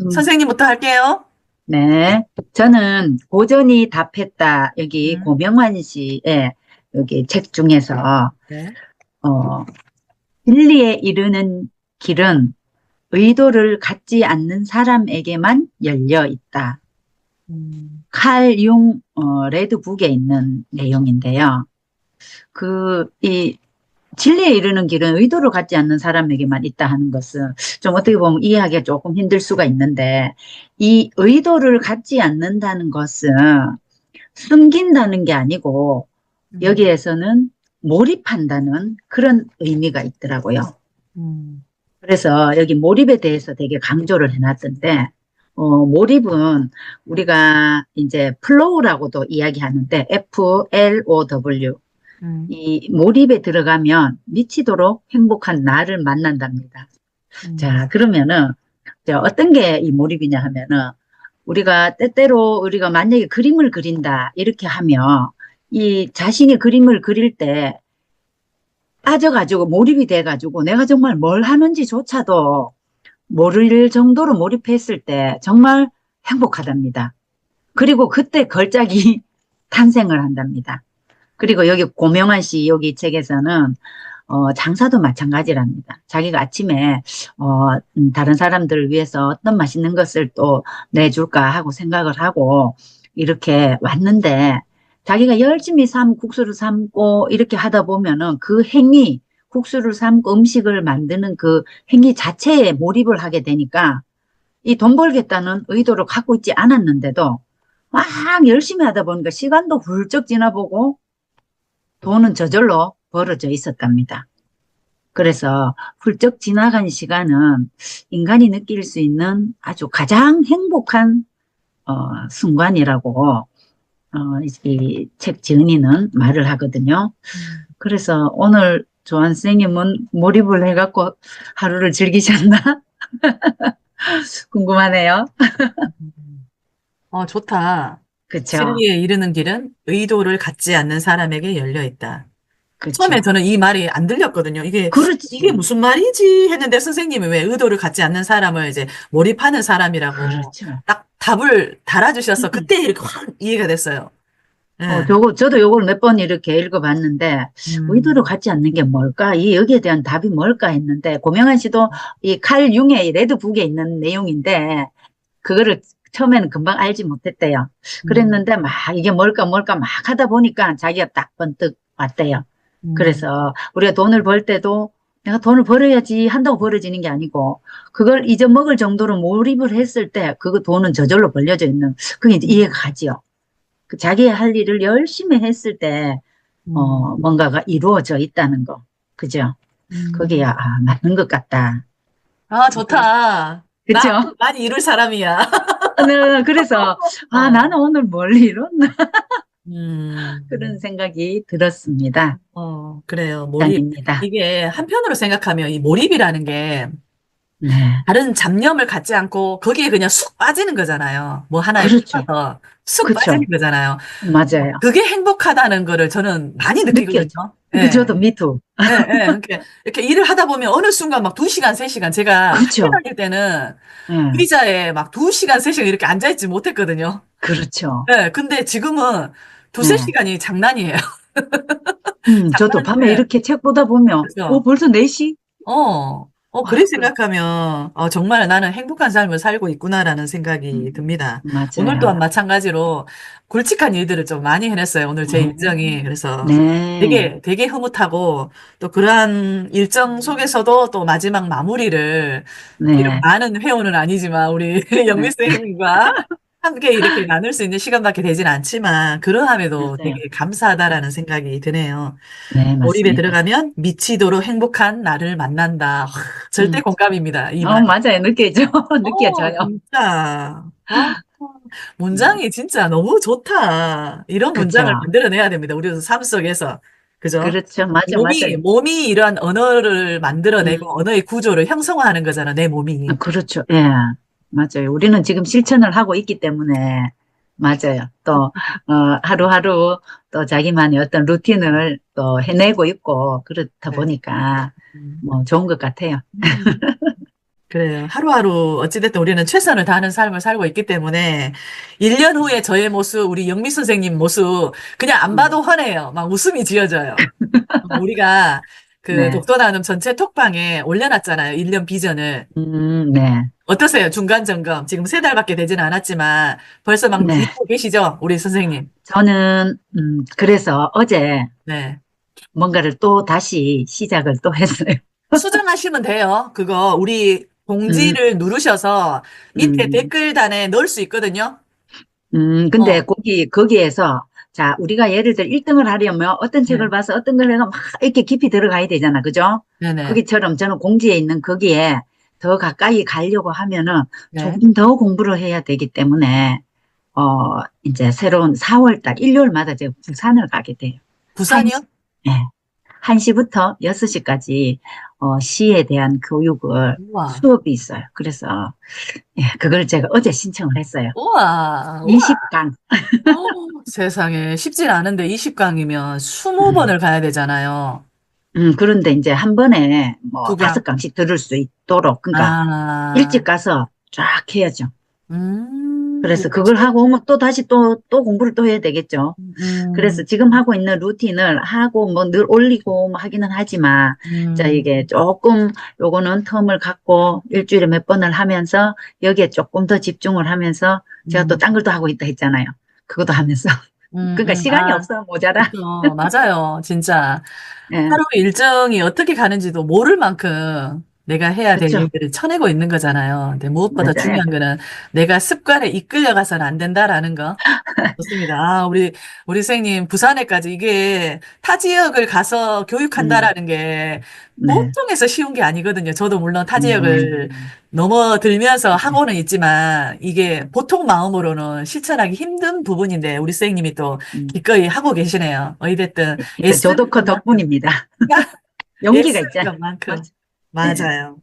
음, 선생님부터 할게요. 네. 저는 고전이 답했다. 여기 음, 고명환 씨의 여기 책 중에서, 네. 어, 진리에 이르는 길은 의도를 갖지 않는 사람에게만 열려 있다. 음, 칼 융, 레드북에 있는 내용인데요. 이 진리에 이르는 길은 의도를 갖지 않는 사람에게만 있다 하는 것은 좀 어떻게 보면 이해하기가 조금 힘들 수가 있는데, 이 의도를 갖지 않는다는 것은 숨긴다는 게 아니고 음, 여기에서는 몰입한다는 그런 의미가 있더라고요. 음, 그래서 여기 몰입에 대해서 되게 강조를 해놨던데, 몰입은 우리가 이제 플로우라고도 이야기하는데, FLOW. 음, 이 몰입에 들어가면 미치도록 행복한 나를 만난답니다. 음, 자, 그러면은, 어떤 게 이 몰입이냐 하면은, 우리가 때때로 우리가 만약에 그림을 그린다, 이렇게 하면, 이 자신이 그림을 그릴 때 빠져가지고 몰입이 돼가지고 내가 정말 뭘 하는지조차도 모를 정도로 몰입했을 때 정말 행복하답니다. 그리고 그때 걸작이 탄생을 한답니다. 그리고 여기 고명환 씨 여기 책에서는 장사도 마찬가지랍니다. 자기가 아침에 다른 사람들을 위해서 어떤 맛있는 것을 또 내줄까 하고 생각을 하고 이렇게 왔는데, 자기가 열심히 국수를 삶고 이렇게 하다 보면은 그 행위, 국수를 삶고 음식을 만드는 그 행위 자체에 몰입을 하게 되니까 이 돈 벌겠다는 의도를 갖고 있지 않았는데도 막 열심히 하다 보니까 시간도 훌쩍 지나보고 돈은 저절로 벌어져 있었답니다. 그래서 훌쩍 지나간 시간은 인간이 느낄 수 있는 아주 가장 행복한 순간이라고 이책 지은이는 말을 하거든요. 음. 그래서 오늘 조한 선생님은 몰입을 해갖고 하루를 즐기셨나? 궁금하네요. 좋다. 그쵸? 진리에 이르는 길은 의도를 갖지 않는 사람에게 열려 있다. 처음에 그쵸? 저는 이 말이 안 들렸거든요. 이게 그렇지. 무슨 말이지 했는데 선생님이 왜 의도를 갖지 않는 사람을 이제 몰입하는 사람이라고 그렇죠. 딱 답을 달아주셔서 음. 그때 이렇게 확 이해가 됐어요. 예. 저도 요걸 몇 번 이렇게 읽어봤는데, 의도를 음, 갖지 않는 게 뭘까? 여기에 대한 답이 뭘까 했는데, 고명한 씨도 이 칼 융의 레드북에 있는 내용인데, 그거를 처음에는 금방 알지 못했대요. 음, 그랬는데, 막 이게 뭘까 막 하다 보니까 자기가 딱 번뜩 왔대요. 음, 그래서 우리가 돈을 벌 때도 내가 돈을 벌어야지 한다고 벌어지는 게 아니고, 그걸 잊어먹을 정도로 몰입을 했을 때, 그거 돈은 저절로 벌려져 있는, 그게 이제 이해가 음, 가지요. 그 자기의 할 일을 열심히 했을 때, 음, 뭔가가 이루어져 있다는 거. 그죠? 거기야, 음. 맞는 것 같다. 아, 좋다. 나 그죠? 많이 이룰 사람이야. 네, 그래서, 나는 어, 오늘 뭘 이뤘나? 그런 음. 생각이 들었습니다. 그래요. 몰입. 장입니다. 이게 한편으로 생각하면 이 몰입이라는 게 네. 다른 잡념을 갖지 않고 거기에 그냥 쑥 빠지는 거잖아요. 뭐 하나에 그렇죠. 빠져서 쑥 빠지는 그렇죠. 거잖아요. 맞아요. 그게 행복하다는 거를 저는 많이 느껴져. 느끼거든요. 그, 예. 저도 미투. 예, 예. 이렇게 일을 하다 보면 어느 순간 막 2시간, 3시간 제가 학교 그렇죠. 다닐 때는 예, 의자에 막 2시간, 3시간 이렇게 앉아있지 못했거든요. 그렇죠. 예. 근데 지금은 두세 예. 시간이 장난이에요. 저도 장난, 밤에 예. 이렇게 책 보다 보면, 그죠? 벌써 4시? 그래 그래. 생각하면, 정말 나는 행복한 삶을 살고 있구나라는 생각이 듭니다. 오늘 또한 맞아요. 마찬가지로 굵직한 일들을 좀 많이 해냈어요. 오늘 제 어, 일정이. 그래서 네. 되게 흐뭇하고 또 그러한 일정 속에서도 또 마지막 마무리를 비록 네. 많은 회원은 아니지만 우리 영미 네. 쌤과 함께 이렇게 나눌 수 있는 시간밖에 되진 않지만 그러함에도 맞아요. 되게 감사하다라는 생각이 드네요. 네, 몰입에 맞습니다. 들어가면 미치도록 행복한 나를 만난다. 절대 음. 공감입니다. 이 말. 맞아요. 느껴져. 느껴져요. 진짜. 네. 문장이 진짜 너무 좋다. 이런 문장을 그쵸. 만들어내야 됩니다. 우리 삶 속에서. 그죠? 그렇죠. 맞아, 맞아요. 몸이 이러한 언어를 만들어내고 음. 언어의 구조를 형성화하는 거잖아, 내 몸이. 그렇죠. 예. 맞아요. 우리는 지금 실천을 하고 있기 때문에, 맞아요. 또, 하루하루 또 자기만의 어떤 루틴을 또 해내고 있고, 그렇다 네. 보니까, 음. 뭐, 좋은 것 같아요. 음. 그래요. 하루하루 어찌됐든 우리는 최선을 다하는 삶을 살고 있기 때문에 1년 후에 저의 모습, 우리 영미 선생님 모습 그냥 안 음, 봐도 환해요. 막 웃음이 지어져요. 우리가 그 네. 독도 나눔 전체 톡방에 올려놨잖아요. 1년 비전을. 네. 어떠세요? 중간 점검. 지금 3달밖에 되지는 않았지만 벌써 막 네. 누리고 계시죠? 우리 선생님. 저는, 그래서 어제 네. 뭔가를 또 다시 시작을 또 했어요. 수정하시면 돼요. 그거 우리 음, 공지를 누르셔서 밑에 음, 댓글단에 넣을 수 있거든요. 근데 어, 거기에서, 자, 우리가 예를 들어 1등을 하려면 어떤 책을 네. 봐서 어떤 걸 해가 막 이렇게 깊이 들어가야 되잖아. 그죠? 네네. 거기처럼 저는 공지에 있는 거기에 더 가까이 가려고 하면은 네. 조금 더 공부를 해야 되기 때문에, 이제 새로운 4월 달, 일요일마다 제가 부산을 가게 돼요. 한 부산이요? 시, 네. 1시부터 6시까지, 시에 대한 교육을, 우와. 수업이 있어요. 그래서, 예, 그걸 제가 어제 신청을 했어요. 우와. 우와. 20강. 세상에 쉽진 않은데 20강이면 음, 20번을 가야 되잖아요. 그런데 이제 한 번에 뭐 두 다섯 강. 강씩 들을 수 있도록, 그러니까 아, 일찍 가서 쫙 해야죠. 그래서 이거 그걸 하고 오면 또 다시 또 공부를 또 해야 되겠죠. 그래서 음, 지금 하고 있는 루틴을 하고 뭐 늘 올리고 뭐 하기는 하지만, 자, 음, 이게 조금 요거는 텀을 갖고 일주일에 몇 번을 하면서 여기에 조금 더 집중을 하면서 제가 또 음, 딴 걸도 하고 있다 했잖아요. 그것도 하면서. 그러니까 시간이 아, 없어, 모자라. 그렇죠. 맞아요. 진짜. 예, 하루 일정이 어떻게 가는지도 모를 만큼 내가 해야 될 그렇죠. 일들을 쳐내고 있는 거잖아요. 근데 무엇보다 맞아요. 중요한 거는 내가 습관에 이끌려가서는 안 된다라는 거. 좋습니다. 아, 우리 선생님, 부산에까지 이게 타 지역을 가서 음, 교육한다라는 게 네. 보통에서 쉬운 게 아니거든요. 저도 물론 타 지역을 음, 넘어들면서 하고는 있지만 이게 보통 마음으로는 실천하기 힘든 부분인데 우리 선생님이 또 음. 기꺼이 하고 계시네요. 어찌됐든 그러니까 애쓰는 저도 그 것만큼. 덕분입니다. 용기가 애쓰는 있잖아. 것만큼. 맞죠? 네. 맞아요.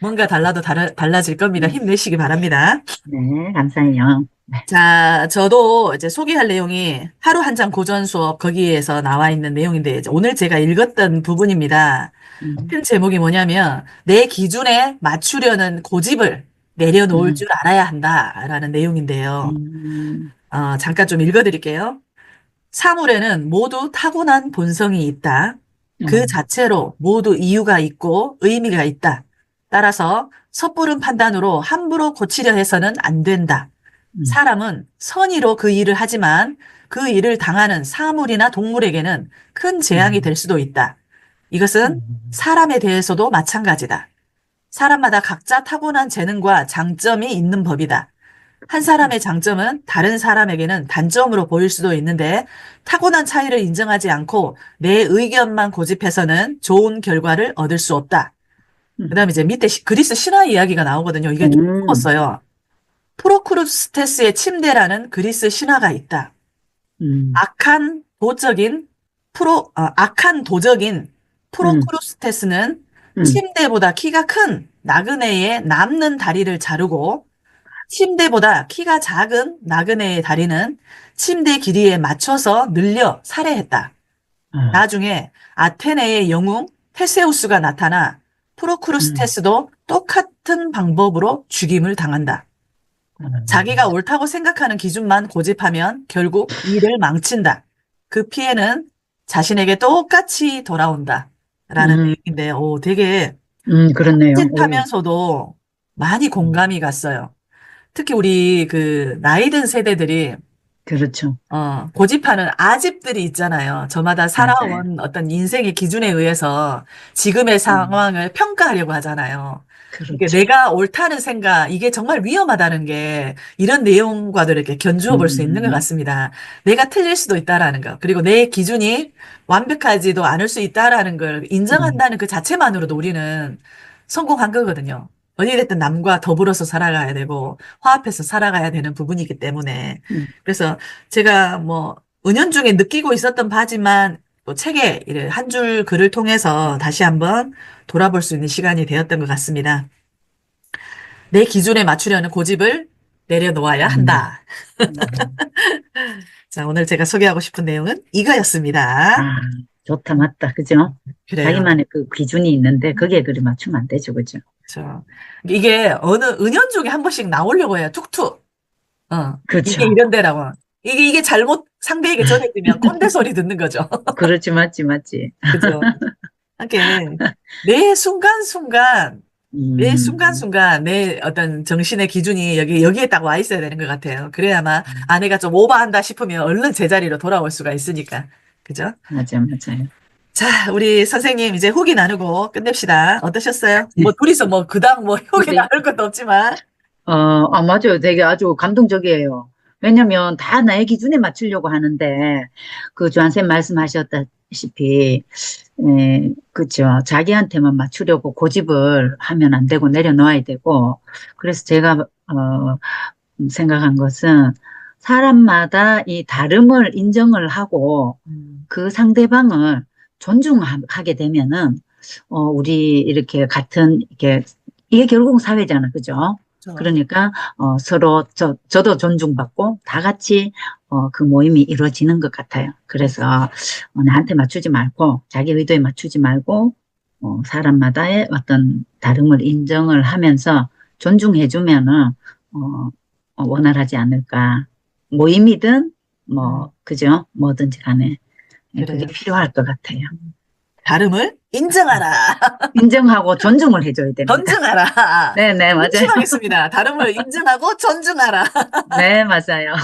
뭔가 달라도 달라질 겁니다. 음, 힘내시기 바랍니다. 네, 감사해요. 네. 자, 저도 이제 소개할 내용이 하루 한 장 고전 수업 거기에서 나와 있는 내용인데, 이제 오늘 제가 읽었던 부분입니다. 음, 큰 제목이 뭐냐면, 내 기준에 맞추려는 고집을 내려놓을 음, 줄 알아야 한다라는 내용인데요. 음, 잠깐 좀 읽어드릴게요. 사물에는 모두 타고난 본성이 있다. 그 음, 자체로 모두 이유가 있고 의미가 있다. 따라서 섣부른 판단으로 함부로 고치려 해서는 안 된다. 음, 사람은 선의로 그 일을 하지만 그 일을 당하는 사물이나 동물에게는 큰 재앙이 음, 될 수도 있다. 이것은 음, 사람에 대해서도 마찬가지다. 사람마다 각자 타고난 재능과 장점이 있는 법이다. 한 사람의 장점은 다른 사람에게는 단점으로 보일 수도 있는데 타고난 차이를 인정하지 않고 내 의견만 고집해서는 좋은 결과를 얻을 수 없다. 음, 그다음에 이제 밑에 그리스 신화 이야기가 나오거든요. 이게 좀 음, 무서웠어요. 프로크루스테스의 침대라는 그리스 신화가 있다. 음, 악한 도적인 음, 프로크루스테스는 음, 침대보다 키가 큰 나그네의 남는 다리를 자르고 침대보다 키가 작은 나그네의 다리는 침대 길이에 맞춰서 늘려 살해했다. 아, 나중에 아테네의 영웅 테세우스가 나타나 음, 프로크루스테스도 똑같은 방법으로 죽임을 당한다. 자기가 옳다고 생각하는 기준만 고집하면 결국 일을 망친다. 그 피해는 자신에게 똑같이 돌아온다. 라는 음, 내용인데, 오, 되게 그렇네요. 오, 찌릿하면서도 많이 음, 공감이 갔어요. 특히 우리 그 나이 든 세대들이 그렇죠. 고집하는 아집들이 있잖아요. 저마다 맞아요. 살아온 어떤 인생의 기준에 의해서 지금의 음, 상황을 평가하려고 하잖아요. 이게 그렇죠. 내가 옳다는 생각, 이게 정말 위험하다는 게 이런 내용과도 이렇게 견주어 볼 수 있는 것 음, 같습니다. 내가 틀릴 수도 있다라는 거, 그리고 내 기준이 완벽하지도 않을 수 있다라는 걸 음, 인정한다는 그 자체만으로도 우리는 성공한 거거든요. 어찌됐든 남과 더불어서 살아가야 되고 화합해서 살아가야 되는 부분이기 때문에. 음, 그래서 제가 뭐 은연중에 느끼고 있었던 바지만 또 책에 한 줄 글을 통해서 다시 한번 돌아볼 수 있는 시간이 되었던 것 같습니다. 내 기준에 맞추려는 고집을 내려놓아야 음, 한다. 음. 자, 오늘 제가 소개하고 싶은 내용은 이거였습니다. 아, 좋다, 맞다. 그죠? 그래요. 자기만의 그 기준이 있는데 거기에 그리 맞추면 안 되죠. 그죠? 그렇죠. 이게 어느 은연중에 한 번씩 나오려고 해요. 툭툭. 이게 그렇죠. 이런데라고. 이게 잘못 상대에게 전해지면 꼰대 소리 듣는 거죠. 그렇지, 맞지, 맞지. 그죠? 하게 매 순간순간, 매 음, 순간순간 내 어떤 정신의 기준이 여기에 딱 와 있어야 되는 것 같아요. 그래야만 아내가 좀 오버한다 싶으면 얼른 제자리로 돌아올 수가 있으니까. 그죠? 맞아, 맞아요. 자, 우리 선생님 이제 후기 나누고 끝냅시다. 어떠셨어요? 뭐 둘이서 뭐 그닥 뭐 후기 우리, 나눌 것도 없지만. 맞아요. 되게 아주 감동적이에요. 왜냐면 다 나의 기준에 맞추려고 하는데, 그 조한쌤 말씀하셨다시피, 그죠. 자기한테만 맞추려고 고집을 하면 안 되고 내려놓아야 되고, 그래서 제가, 생각한 것은 사람마다 이 다름을 인정을 하고 음, 그 상대방을 존중하게 되면은, 우리 이렇게 같은, 이게, 이게 결국은 사회잖아. 그죠? 저, 그러니까, 서로, 저도 존중받고 다 같이, 그 모임이 이루어지는 것 같아요. 그래서, 나한테 맞추지 말고, 자기 의도에 맞추지 말고, 사람마다의 어떤 다름을 인정을 하면서 존중해주면은, 어, 원활하지 않을까. 모임이든, 음, 그죠? 뭐든지 간에. 그게 그래요. 필요할 것 같아요. 다름을 인정하라. 인정하고 존중을 해줘야 됩니다. 존중하라. 네네, 맞아요. 명심하겠습니다. 다름을 인정하고 존중하라. 네, 맞아요.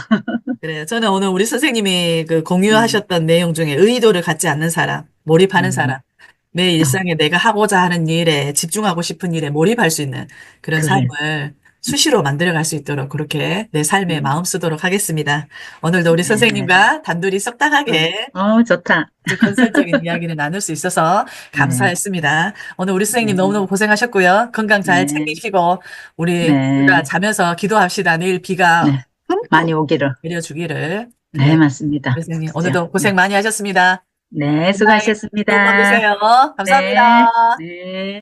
그래요. 저는 오늘 우리 선생님이 그 음, 공유하셨던 내용 중에 의도를 갖지 않는 사람, 몰입하는 음, 사람, 내 어, 일상에 내가 하고자 하는 일에 집중하고 싶은 일에 몰입할 수 있는 그런 그래. 삶을 수시로 만들어갈 수 있도록 그렇게 내 삶에 음, 마음 쓰도록 하겠습니다. 오늘도 우리 네. 선생님과 단둘이 썩당하게 좋다. 아주 건설적인 이야기를 나눌 수 있어서 네, 감사했습니다. 오늘 우리 선생님 네, 너무너무 고생하셨고요. 건강 잘 네, 챙기시고 우리 둘 다 네, 자면서 기도합시다. 내일 비가 네. 많이 흠뻑 오기를. 내려주기를. 네, 그래. 맞습니다. 선생님 진짜. 오늘도 네, 고생 많이 하셨습니다. 네, 굿나잇. 좋은 밤 수고하셨습니다. 되세요. 네, 감사합니다. 네.